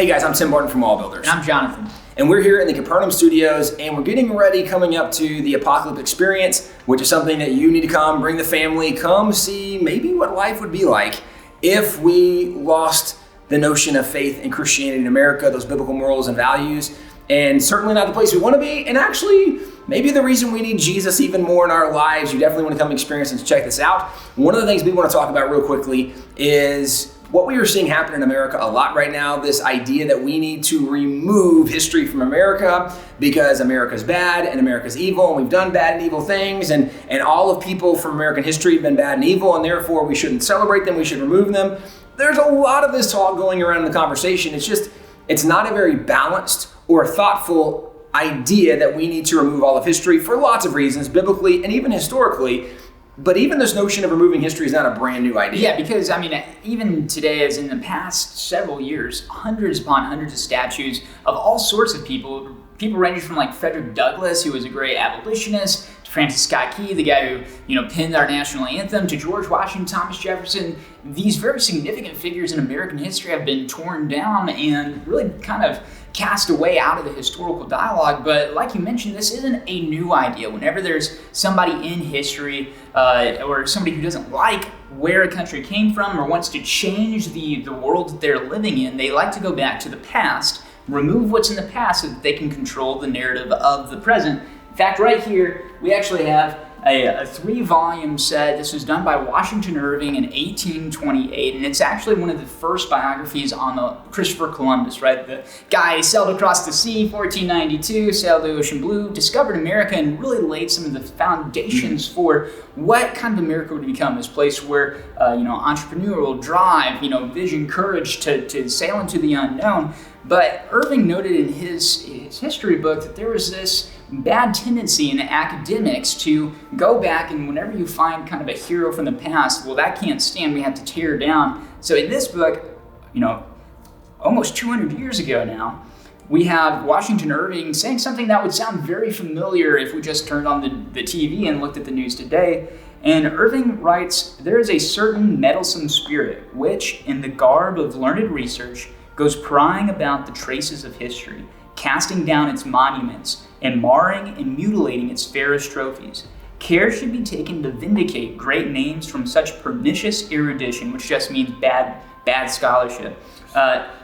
Hey guys, I'm Tim Barton from WallBuilders. And I'm Jonathan. And we're here in the Capernaum studios, and we're getting ready coming up to the Apocalypse Experience, which is something that you need to come, bring the family, come see maybe what life would be like if we lost the notion of faith and Christianity in America, those biblical morals and values, and certainly not the place we want to be, and actually maybe the reason we need Jesus even more in our lives. You definitely want to come experience and check this out. One of the things we want to talk about real quickly is what we are seeing happen in America a lot right now, this idea that we need to remove history from America because America's bad and America's evil, and we've done bad and evil things, and all of people from American history have been bad and evil, and therefore we shouldn't celebrate them, we should remove them. There's a lot of this talk going around in the conversation. It's not a very balanced or thoughtful idea that we need to remove all of history for lots of reasons, biblically and even historically. But even this notion of removing history is not a brand new idea. Yeah, because, even today, as in the past several years, hundreds upon hundreds of statues of all sorts of people ranging from like Frederick Douglass, who was a great abolitionist, to Francis Scott Key, the guy who, penned our national anthem, to George Washington, Thomas Jefferson. These very significant figures in American history have been torn down and really kind of cast away out of the historical dialogue. But like you mentioned, this isn't a new idea. Whenever there's somebody in history or somebody who doesn't like where a country came from or wants to change the world that they're living in, they like to go back to the past, remove what's in the past so that they can control the narrative of the present. In fact, right here, we actually have a 3-volume set. This was done by Washington Irving in 1828, and it's actually one of the first biographies on Christopher Columbus, right? The guy sailed across the sea, 1492, sailed the ocean blue, discovered America, and really laid some of the foundations for what kind of America would become, this place where, entrepreneurial drive, vision, courage to sail into the unknown. But Irving noted in his history book that there was this bad tendency in academics to go back, and whenever you find kind of a hero from the past, well, that can't stand, we have to tear down. So in this book, almost 200 years ago now, we have Washington Irving saying something that would sound very familiar if we just turned on the TV and looked at the news today. And Irving writes, "There is a certain meddlesome spirit which, in the garb of learned research, goes prying about the traces of history, casting down its monuments, and marring and mutilating its fairest trophies. Care should be taken to vindicate great names from such pernicious erudition," which just means bad scholarship.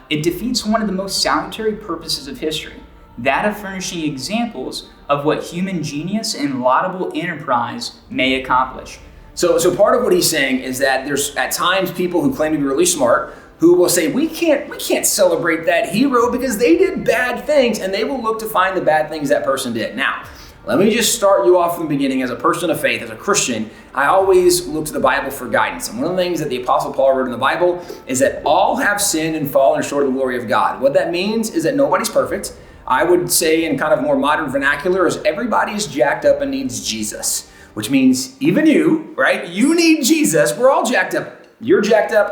It defeats one of the most salutary purposes of history, that of furnishing examples of what human genius and laudable enterprise may accomplish. So part of what he's saying is that there's at times people who claim to be really smart who will say, we can't celebrate that hero because they did bad things, and they will look to find the bad things that person did. Now, let me just start you off from the beginning. As a person of faith, as a Christian, I always look to the Bible for guidance. And one of the things that the Apostle Paul wrote in the Bible is that all have sinned and fallen short of the glory of God. What that means is that nobody's perfect. I would say in kind of more modern vernacular is everybody is jacked up and needs Jesus, which means even you, right? You need Jesus. We're all jacked up. You're jacked up.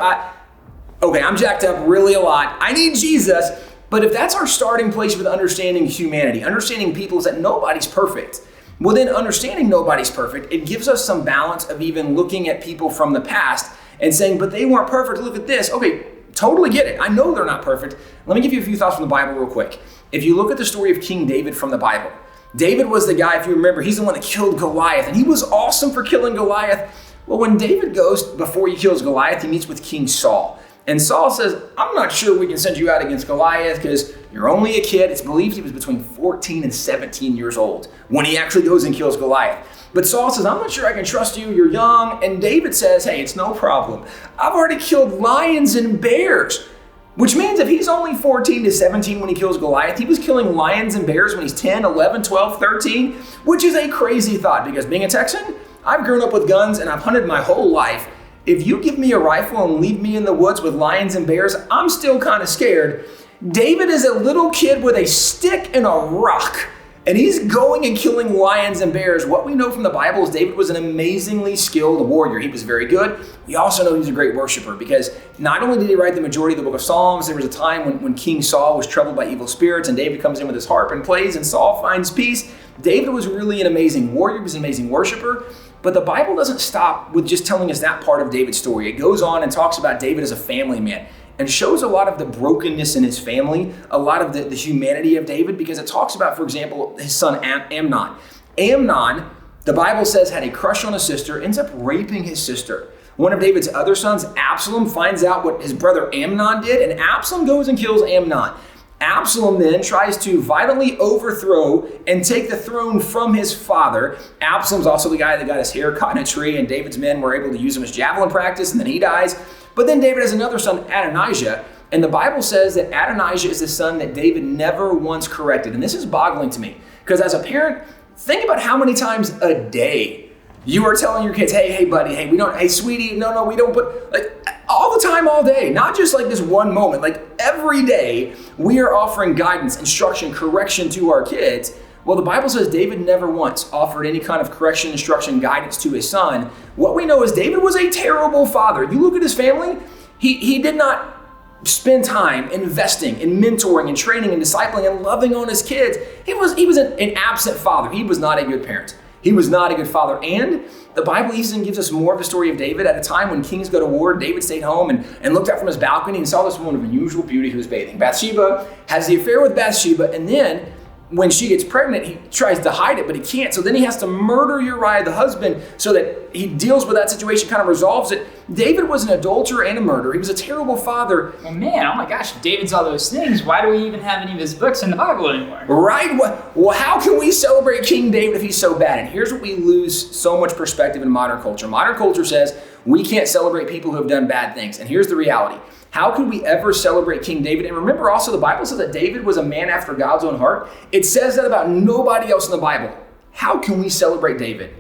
I'm jacked up really a lot. I need Jesus. But if that's our starting place with understanding humanity, understanding people is that nobody's perfect. Well, then understanding nobody's perfect, it gives us some balance of even looking at people from the past and saying, but they weren't perfect. Look at this. Okay, totally get it. I know they're not perfect. Let me give you a few thoughts from the Bible real quick. If you look at the story of King David from the Bible, David was the guy, if you remember, he's the one that killed Goliath, and he was awesome for killing Goliath. Well, when David goes, before he kills Goliath, he meets with King Saul. And Saul says, I'm not sure we can send you out against Goliath because you're only a kid. It's believed he was between 14 and 17 years old when he actually goes and kills Goliath. But Saul says, I'm not sure I can trust you. You're young. And David says, hey, it's no problem. I've already killed lions and bears, which means if he's only 14 to 17 when he kills Goliath, he was killing lions and bears when he's 10, 11, 12, 13, which is a crazy thought because being a Texan, I've grown up with guns and I've hunted my whole life. If you give me a rifle and leave me in the woods with lions and bears, I'm still kind of scared. David is a little kid with a stick and a rock, and he's going and killing lions and bears. What we know from the Bible is David was an amazingly skilled warrior. He was very good. We also know he was a great worshiper because not only did he write the majority of the book of Psalms, there was a time when King Saul was troubled by evil spirits, and David comes in with his harp and plays, and Saul finds peace. David was really an amazing warrior. He was an amazing worshiper. But the Bible doesn't stop with just telling us that part of David's story. It goes on and talks about David as a family man. and shows a lot of the brokenness in his family, a lot of the humanity of David, because it talks about, for example, his son Amnon. Amnon, the Bible says, had a crush on his sister, ends up raping his sister. One of David's other sons, Absalom, finds out what his brother Amnon did, and Absalom goes and kills Amnon. Absalom then tries to violently overthrow and take the throne from his father. Absalom's also the guy that got his hair caught in a tree, and David's men were able to use him as javelin practice, and then he dies. But then David has another son, Adonijah, and the Bible says that Adonijah is the son that David never once corrected. And this is boggling to me, because as a parent, think about how many times a day you are telling your kids, hey buddy, hey sweetie, no, we don't put, like, all the time, all day, not just like this one moment, like every day we are offering guidance, instruction, correction to our kids. Well, the Bible says David never once offered any kind of correction, instruction, guidance to his son. What we know is David was a terrible father. You look at his family, he did not spend time investing in mentoring and training and discipling and loving on his kids. He was an absent father. He was not a good parent. He was not a good father. And the Bible even gives us more of the story of David. At a time when kings go to war, David stayed home and looked out from his balcony and saw this woman of unusual beauty who was bathing. Bathsheba has the affair with Bathsheba, and then when she gets pregnant, he tries to hide it, but he can't. So then he has to murder Uriah, the husband, so that he deals with that situation, kind of resolves it. David was an adulterer and a murderer. He was a terrible father. Well, man, oh my gosh, if David's all those things, why do we even have any of his books in the Bible anymore? Right? Well, how can we celebrate King David if he's so bad? And here's what we lose so much perspective in modern culture. Modern culture says we can't celebrate people who have done bad things. And here's the reality. How could we ever celebrate King David? And remember also, the Bible says that David was a man after God's own heart. It says that about nobody else in the Bible. How can we celebrate David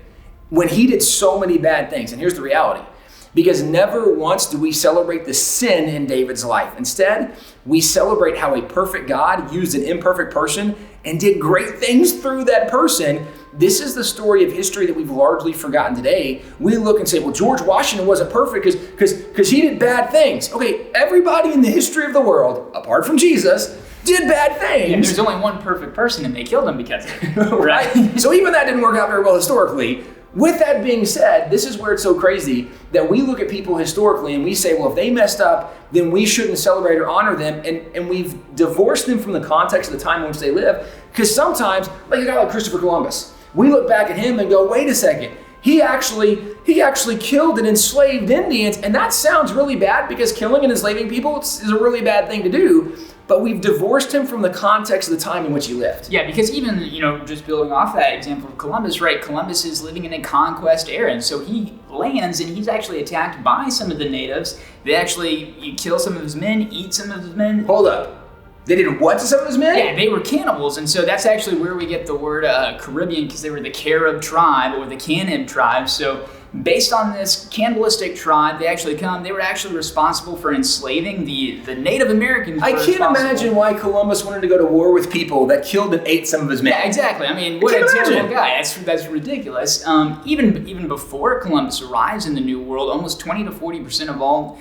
when he did so many bad things? And here's the reality. Because never once do we celebrate the sin in David's life. Instead, we celebrate how a perfect God used an imperfect person and did great things through that person. This is the story of history that we've largely forgotten today. We look and say, well, George Washington wasn't perfect because he did bad things. Okay, everybody in the history of the world, apart from Jesus, did bad things. Yeah, there's only one perfect person and they killed him because of it. Right? So even that didn't work out very well historically. With that being said, this is where it's so crazy that we look at people historically and we say, well, if they messed up, then we shouldn't celebrate or honor them. And we've divorced them from the context of the time in which they live. Because sometimes, like a guy like Christopher Columbus, we look back at him and go, wait a second, he actually killed and enslaved Indians. And that sounds really bad because killing and enslaving people is a really bad thing to do. But we've divorced him from the context of the time in which he lived. Yeah, because even, just building off that example of Columbus, right? Columbus is living in a conquest era, and so he lands and he's actually attacked by some of the natives. They actually kill some of his men, eat some of his men. Hold up. They did what to some of his men? Yeah, they were cannibals, and so that's actually where we get the word Caribbean, because they were the Carib tribe or the Cannib tribe. So based on this cannibalistic tribe, they were actually responsible for enslaving the Native Americans. I can't imagine why Columbus wanted to go to war with people that killed and ate some of his men. Yeah, exactly. I mean, what a terrible guy. That's ridiculous. Even before Columbus arrives in the New World, almost 20 to 40% of all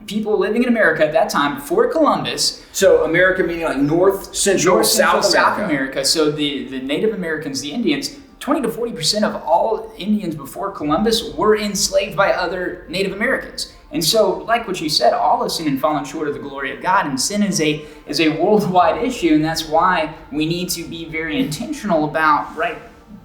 people living in America at that time before Columbus. So America meaning like North, Central, South America. So the Native Americans, the Indians, 20 to 40% of all Indians before Columbus were enslaved by other Native Americans. And so, like what you said, all have sinned and fallen short of the glory of God, and sin is a worldwide issue, and that's why we need to be very intentional about,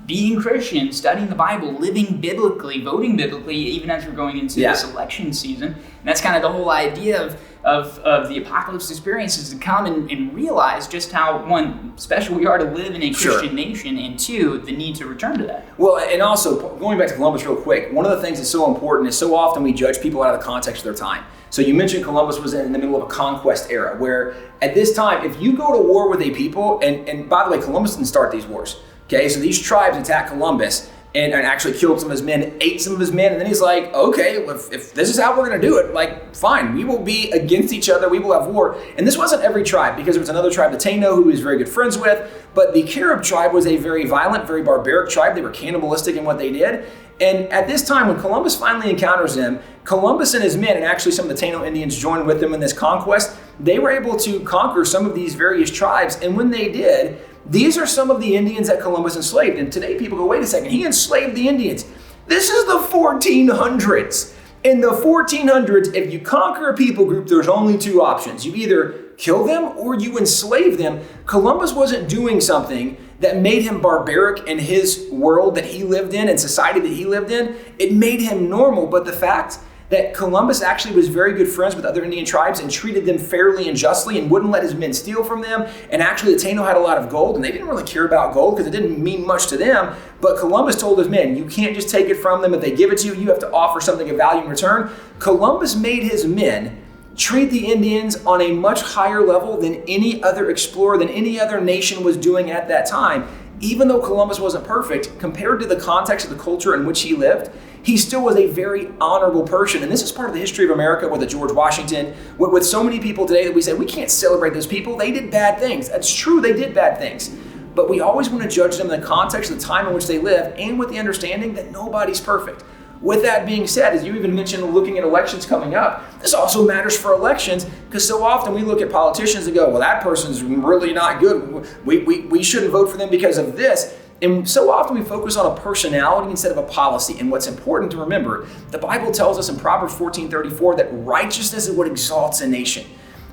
being Christian, studying the Bible, living biblically, voting biblically, even as we're going into this election season. And that's kind of the whole idea of the apocalypse experience, is to come and realize just how, one, special we are to live in a Christian nation, and two, the need to return to that. Well, and also, going back to Columbus real quick, one of the things that's so important is so often we judge people out of the context of their time. So you mentioned Columbus was in the middle of a conquest era, where at this time, if you go to war with a people, and by the way, Columbus didn't start these wars. Okay, so these tribes attacked Columbus and actually killed some of his men, ate some of his men, and then he's like, okay, well, if this is how we're going to do it, fine, we will be against each other, we will have war. And this wasn't every tribe, because there was another tribe, the Taino, who he was very good friends with, but the Carib tribe was a very violent, very barbaric tribe. They were cannibalistic in what they did. And at this time, when Columbus finally encounters them, Columbus and his men, and actually some of the Taino Indians joined with him in this conquest, they were able to conquer some of these various tribes. And when they did, these are some of the Indians that Columbus enslaved. And today people go, wait a second, he enslaved the Indians. This is the 1400s. In the 1400s, if you conquer a people group, there's only two options. You either kill them or you enslave them. Columbus wasn't doing something that made him barbaric in his world that he lived in and society that he lived in. It made him normal, but the fact that Columbus actually was very good friends with other Indian tribes and treated them fairly and justly and wouldn't let his men steal from them. And actually, the Taino had a lot of gold, and they didn't really care about gold because it didn't mean much to them. But Columbus told his men, you can't just take it from them. If they give it to you, you have to offer something of value in return. Columbus made his men treat the Indians on a much higher level than any other explorer, than any other nation was doing at that time. Even though Columbus wasn't perfect, compared to the context of the culture in which he lived, he still was a very honorable person. And this is part of the history of America with a George Washington, with so many people today that we say, we can't celebrate those people. They did bad things. That's true, they did bad things. But we always want to judge them in the context of the time in which they lived and with the understanding that nobody's perfect. With that being said, as you even mentioned looking at elections coming up, this also matters for elections because so often we look at politicians and go, well, that person's really not good. We shouldn't vote for them because of this. And so often we focus on a personality instead of a policy. And what's important to remember, the Bible tells us in Proverbs 14:34 that righteousness is what exalts a nation.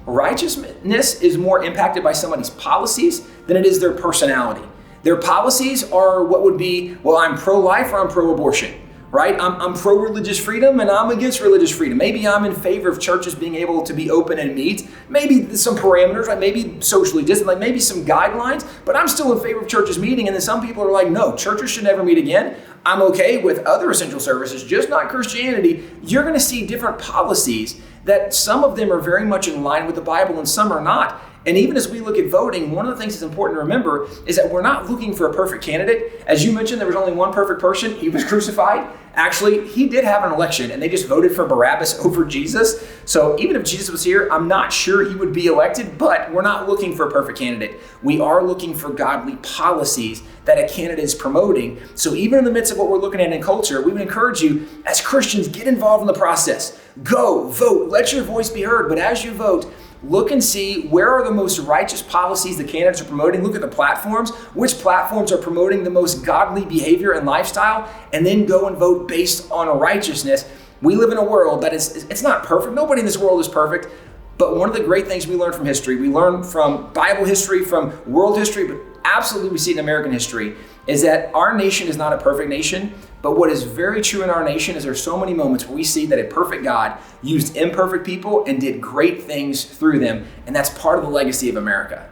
Righteousness is more impacted by somebody's policies than it is their personality. Their policies are what would be, well, I'm pro-life or I'm pro-abortion. Right? I'm pro-religious freedom and I'm against religious freedom. Maybe I'm in favor of churches being able to be open and meet. Maybe some parameters, right? Maybe socially distant, like maybe some guidelines, but I'm still in favor of churches meeting. And then some people are like, no, churches should never meet again. I'm okay with other essential services, just not Christianity. You're going to see different policies that some of them are very much in line with the Bible and some are not. And even as we look at voting, one of the things that's important to remember is that we're not looking for a perfect candidate. As you mentioned, there was only one perfect person. He was crucified. Actually, he did have an election, and they just voted for Barabbas over Jesus. So even if Jesus was here, I'm not sure he would be elected, but we're not looking for a perfect candidate. We are looking for godly policies that a candidate is promoting. So even in the midst of what we're looking at in culture, we would encourage you, as Christians, get involved in the process. Go, vote, let your voice be heard. But as you vote, look and see where are the most righteous policies the candidates are promoting. Look at the platforms. Which platforms are promoting the most godly behavior and lifestyle? And then go and vote based on righteousness. We live in a world that it's not perfect. Nobody in this world is perfect. But one of the great things we learn from history, we learn from Bible history, from world history, but absolutely we see it in American history, is that our nation is not a perfect nation. But what is very true in our nation is there's so many moments where we see that a perfect God used imperfect people and did great things through them. And that's part of the legacy of America.